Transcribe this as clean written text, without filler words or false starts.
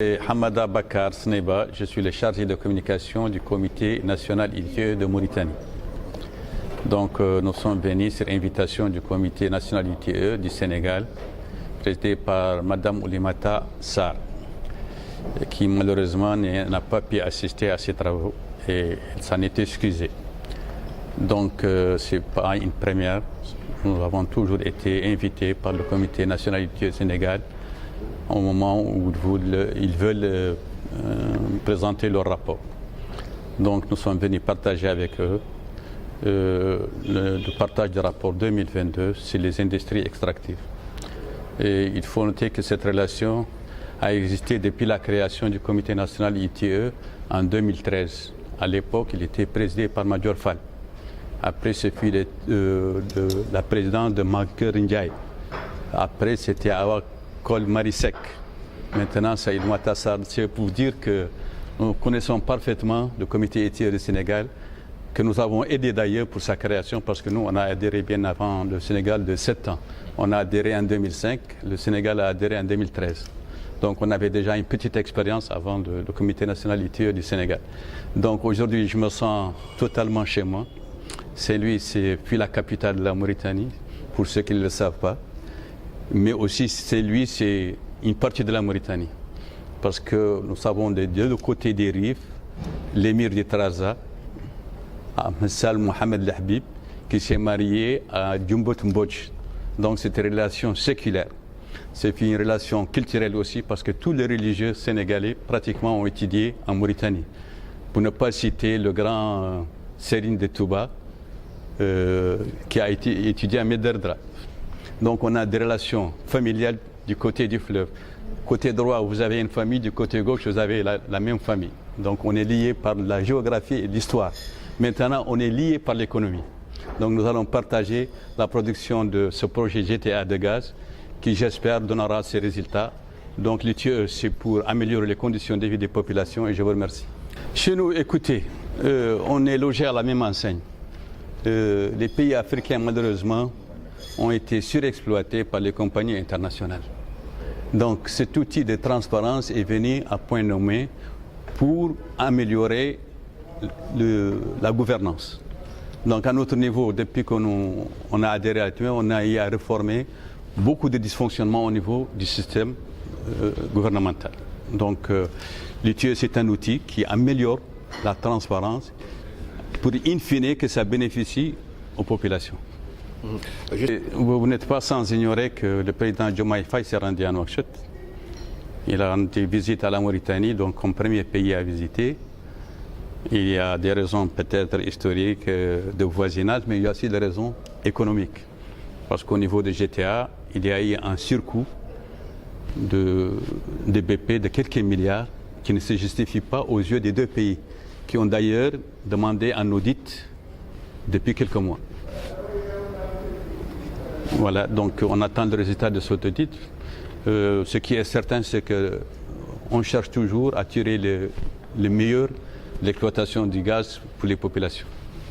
Hamada Bakar Sneba, je suis le chargé de communication du comité national ITIE de Mauritanie. Donc nous sommes venus sur invitation du comité national ITIE du Sénégal, présidé par Madame Oulimata Sarr, qui malheureusement n'a pas pu assister à ces travaux et elle s'en est excusée. Donc ce n'est pas une première, nous avons toujours été invités par le comité national ITIE du Sénégal au moment où ils veulent présenter leur rapport. Donc nous sommes venus partager avec eux le partage du rapport 2022 sur les industries extractives. Et il faut noter que cette relation a existé depuis la création du comité national ITIE en 2013. À l'époque, il était présidé par Major Fall. Après, ce fut la présidence de Maguette Ndiaye. Après, c'était Awa Kol Marisek. Maintenant, Saïd Ouattara, c'est pour dire que nous connaissons parfaitement le comité ITIE du Sénégal, que nous avons aidé d'ailleurs pour sa création, parce que nous, on a adhéré bien avant le Sénégal de 7 ans. On a adhéré en 2005, le Sénégal a adhéré en 2013. Donc on avait déjà une petite expérience avant le comité national ITIE du Sénégal. Donc aujourd'hui, je me sens totalement chez moi. C'est puis la capitale de la Mauritanie, pour ceux qui ne le savent pas. Mais aussi, c'est une partie de la Mauritanie. Parce que nous savons de deux côtés des rives, l'émir de Trarza, Messal Mohamed Lahbib, qui s'est marié à Djumbot Mbodj. Donc c'est une relation séculaire. C'est une relation culturelle aussi, parce que tous les religieux sénégalais pratiquement ont étudié en Mauritanie. Pour ne pas citer le grand Serigne de Touba, qui a été étudié à Mederdra. Donc on a des relations familiales du côté du fleuve. Côté droit, vous avez une famille, du côté gauche, vous avez la même famille. Donc on est liés par la géographie et l'histoire. Maintenant, on est liés par l'économie. Donc nous allons partager la production de ce projet GTA de gaz qui, j'espère, donnera ses résultats. Donc l'ITIE, c'est pour améliorer les conditions de vie des populations et je vous remercie. Chez nous, écoutez, on est logé à la même enseigne. Les pays africains, malheureusement, ont été surexploités par les compagnies internationales. Donc cet outil de transparence est venu à point nommé pour améliorer la gouvernance. Donc à notre niveau, depuis qu'on a adhéré à l'ITIE, on a eu à réformer beaucoup de dysfonctionnements au niveau du système gouvernemental. Donc l'ITIE, c'est un outil qui améliore la transparence pour in fine que ça bénéficie aux populations. Vous n'êtes pas sans ignorer que le président Diomaye Faye s'est rendu à Nouakchott. Il a rendu visite à la Mauritanie, donc comme premier pays à visiter. Il y a des raisons peut-être historiques de voisinage, mais il y a aussi des raisons économiques. Parce qu'au niveau de GTA, il y a eu un surcoût de BP de quelques milliards qui ne se justifie pas aux yeux des deux pays, qui ont d'ailleurs demandé un audit depuis quelques mois. Voilà, donc on attend le résultat de cet audit. Ce qui est certain, c'est qu'on cherche toujours à tirer le meilleur de l'exploitation du gaz pour les populations.